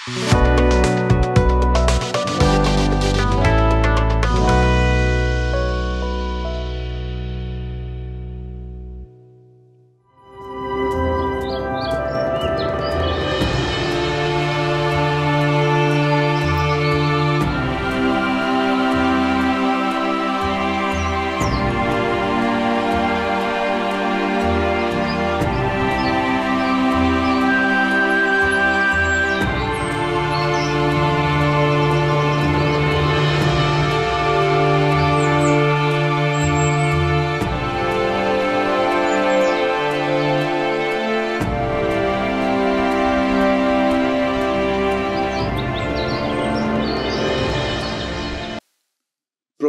प्रभु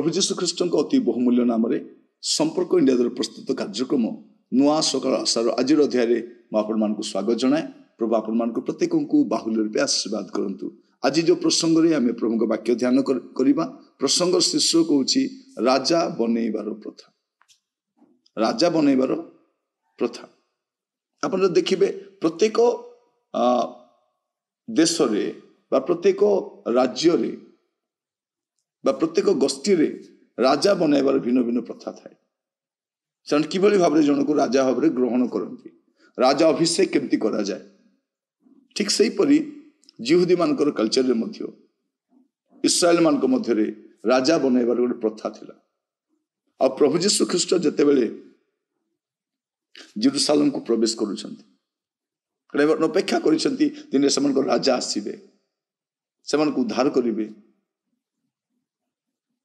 जीशु ख्रीष्ट अति बहुमूल्य नाम संपर्क इंडिया द्वारा प्रस्तुत कार्यक्रम नुआ सकाल आशार आज अध्याय आपण स्वागत जनाए। प्रभु आपण प्रत्येक को बाहुल्य रूपे आशीर्वाद करंतु। आज जो प्रसंग रे आमे प्रभु को वाक्य ध्यान करिबा प्रसंग शीर्षक होछि राजा बनैबार प्रथा। राजा बनैबार प्रथा आपण देखिबे प्रत्येक देश रे बा प्रत्येक राज्य रे बा प्रत्येक गोष्ठी रे राजा बनैबार भिन्न भिन्न प्रथा थाए। से किभली भाव जन को राजा भाव ग्रहण करती, राजा अभिषेक केमती करा जाए। ठीक सही परी जिहुदी मानकर कल्चर मध्य इस्राएल मान मध्य राजा बनैबार गोटे प्रथा थिला। आ प्रभु जीशु ख्रीष्ट जेतेबेले जेरूसालेम को प्रवेश करुछंती अपेक्षा करिसंती दिने समान राजा आसीबे, समान को उद्धार करिवे,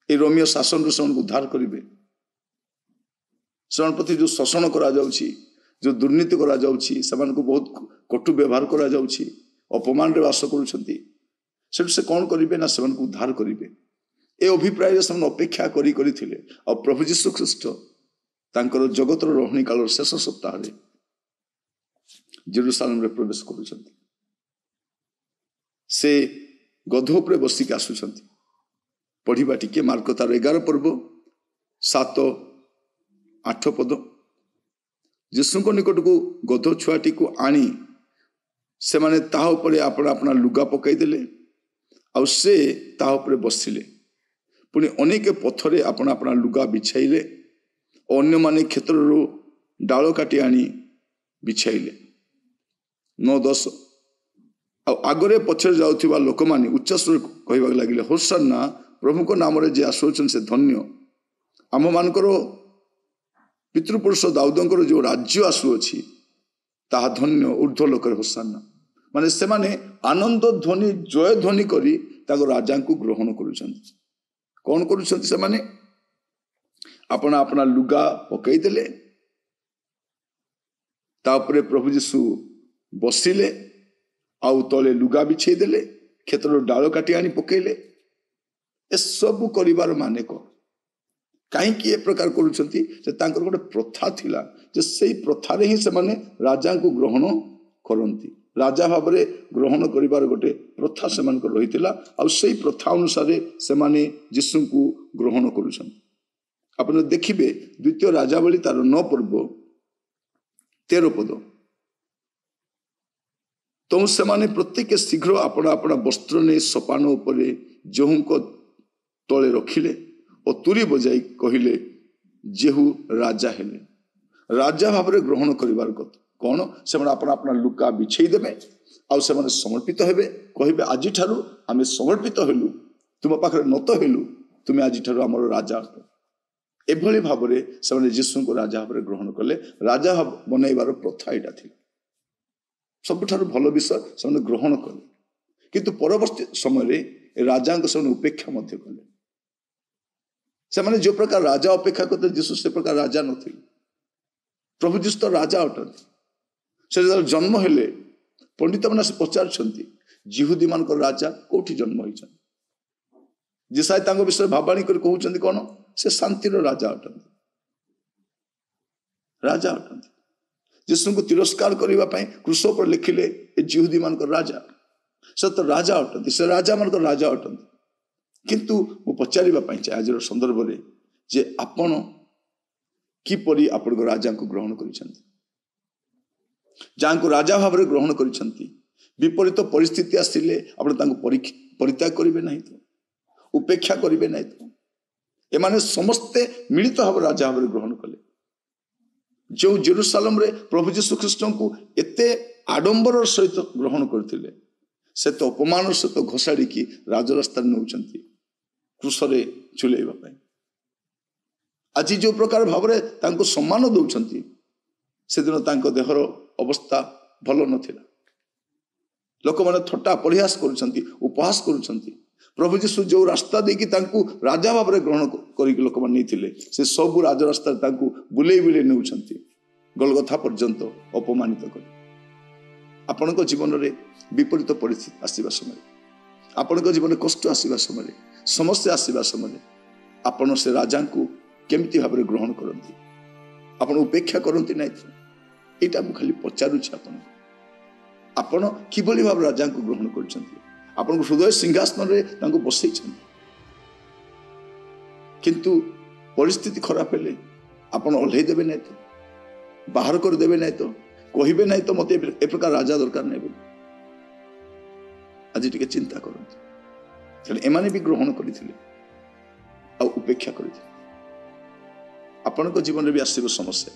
ए रोमियो शासन से उद्धार करेंगे। से प्रति जो शोषण करा जाउछि, जो दुर्नीति करा जाउछि, से बहुत कटु व्यवहार करा जाउछि, अपमान रे वास करुछंती, से कौन करेंगे ना से उद्धार करेंगे। ए अभिप्राय से अपेक्षा करी थिले। और प्रभु जीशु ख्रीष्ट तांकर जगतर रोहिणी काल शेष सप्ताह रे जेरूसालेम रे प्रवेश करुछंती। से गध उपरे बसिक आसुछंती। पढ़िबा टिके मार्क तार 11 पर्व 7-8 पद। जीशु निकट को गध छुआटी को आनी से माने ता उपरे अपना अपना लुगा पकई देले आ से ता उपरे बसिले। पुणी अनेक पथरे अपना अपना लुगा बिछाइले। अन्य माने क्षेत्ररो डाल काटी आनी बिछाइले। 9-10 आगरे पछरे जाउथिबा लोक माने उच्च स्वर कहबा लागिले, होसन्ना, प्रभु को नाम रे जे आसुछन से धन्य। आम मानकर पितृपुरुष दाऊदंकर जो राज्य आसुअछि ताहा धन्य, ऊर्ध्व लोक होसन्ना। माने से माने आनंद ध्वनि जय ध्वनि करी ताको राजा को ग्रहण करुछंती। कौन करुछंती? से माने अपना अपना लुगा पकई देले, तापरे प्रभु जीशु बसिले, आउ तले लुगा बिछे देले, क्षेत्र डाल काटी आनी पकईले। ए सब करिवार माने को कहीं ए प्रकार करुछंती जे तांकर गोटे प्रथा थिला जे सेही प्रथा रे ही से माने राजा को ग्रहण करंती। राजा भाव रे ग्रहण करिवार गोटे प्रथा से मान को रहितिला। आ सेही प्रथा अनुसार से माने यीशु को ग्रहण करुछंती। आपण देखिबे द्वितीय राजावली तार 9 पर्व 13 पद। तो से माने प्रत्येक शीघ्र अपना अपना वस्त्र ने सोपान उपरे जेहू को तले रखिले और तुरी बजाई कहिले, जेहू राजा हेले। राजा भाव में ग्रहण करिवार कथा कौन? से अपना अपना लुका बिछे देवे आ समर्पित हेबे, कहिबे आज ठारू आमे समर्पित हेलु, तुम पाखरे नत हेलु, तुम आज ठारू हमर राजा। एभली भाव में से जीशु को राजा भाव में ग्रहण कले। राजा बनैबार प्रथा एटा थिला। सबुठारु भल विषय से ग्रहण कले, किंतु परवर्ती समय राजा से उपेक्षा मध्य कले। से माने जो प्रकार राजा अपेक्षा करते जीशु से प्रकार राजा नथि। प्रभु जीशु तो राजा अटंती। से जन्म हेले पंडित मैंने से पचार जिहुदी मान राजा कोठी जन्म होइछन। जिसाई तांको विषय भावाणी कर कहउछन कोन? से शांतिर राजा अटंती। राजा अटंती। जीशु को तिरस्कार करबा पई क्रूस पर लिखिले ए जिहुदी मान राजा। से तो राजा अटंती। से राजा मान राजा अटंती। किंतु मु पचारिबा पई चाहे आज संदर्भ रे जे आपण किपरि आपण राजा को ग्रहण करिसंती, जान को राजा भाव में ग्रहण करिसंती। विपरीत परिस्थिति आसिले आपण तांको परित्याग करिवे नाही तो, उपेक्षा करिवे नाही तो। एमाने समस्ते मिलित भाव राजा भाव ग्रहण कले। जो जेरुसालेम रे प्रभु यीशु ख्रीष्ट को एते आडंबर सहित ग्रहण करथिले से तो अपमान सहित घोषाड़ी की राजरास्ता नौचंती क्रूसरे झुलेइबा पई। आज जो प्रकार भाव तांको सम्मान दौचंती से दिन तांको देहर अवस्था भल नथिला। लोक माने थट्टा परिहास करुछंती, उपहास करुछंती। प्रभु यीशु जो रास्ता देकी तांको राजा भाव ग्रहण करी लोक माने नैथिले से सब राजरास्ता तांको बुलेई बुलेई नौचंती गलगथा पर्यंत अपमानित कर। आपणक जीवन रे विपरीत परिस्थिति आसीबा समय, आपणक जीवन कष्ट आसीबा समय, समस्या आसीबा समय आपण से राजा को केमती भाव ग्रहण करती, आपण उपेक्षा करती ना। एटा मु खाली पचारुछि आपण किभली भाव राजा को ग्रहण करछंती। आपण हृदय सिंहासन रे तांको बसैछंती, किंतु परिस्थिति खराब हेले आपण ओल्है देबे नै तो, बाहर कर देबे नै तो, कहिबे नै तो मते ए प्रकार राजा दरकार नै। आज टिके चिंता करंती एमाने भी ग्रहण करथिले आ उपेक्षा करथिले। आपणक जीवन रे भी आसीबो समस्या।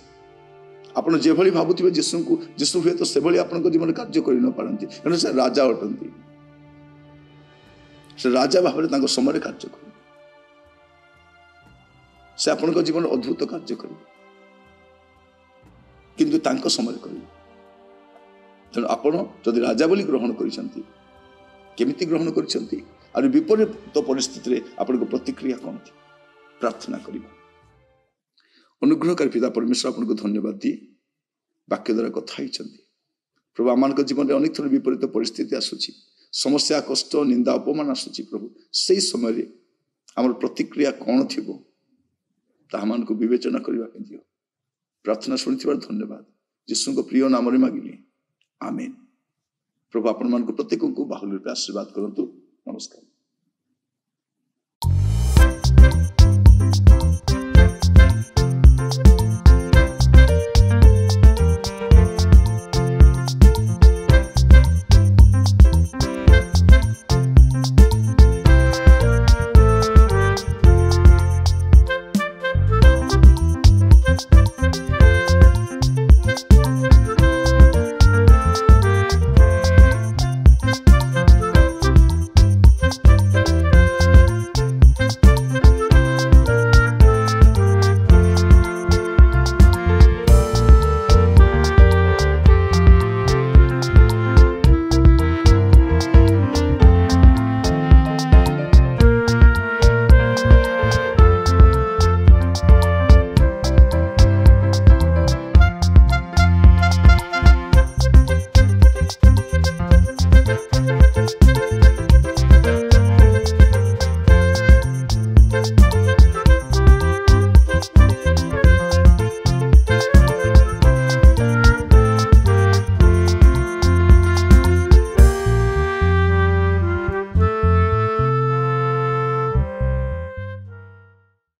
आपण जे भली भाबुथिबे यीशु को यीशु हुए तो से भली आपणक जीवन कार्य करि न पारंती, कारण से राजा अटंती। से राजा भाव में तांको समय कार्य कर से आपणक जीवन अद्भुत कार्य कर, किंतु तांको समय कर। तेणु आपण जदि राजा बोली ग्रहण करिसंती केमिति ग्रहण करिसंती आर विपरीत परिस्थिति रे आपणक प्रतिक्रिया कोन थी प्रार्थना करिबा। अनुग्रहकारी पिता परमेश्वर आपको धन्यवाद दिए वाक्य द्वारा कथा प्रभु आम जीवन में अनेक थर विपरीत परिस्थिति आसूची, समस्या कष्ट निंदा अपमान आसूची। प्रभु से समय आम प्रतिक्रिया कौन थी ताहा को विवेचना करने दियो। प्रार्थना शुणी धन्यवाद यीशु को प्रिय नाम मागिली, आमेन। प्रभु आपण मान प्रत्येक को बाहुल्य आशीर्वाद करंतु। नमस्कार।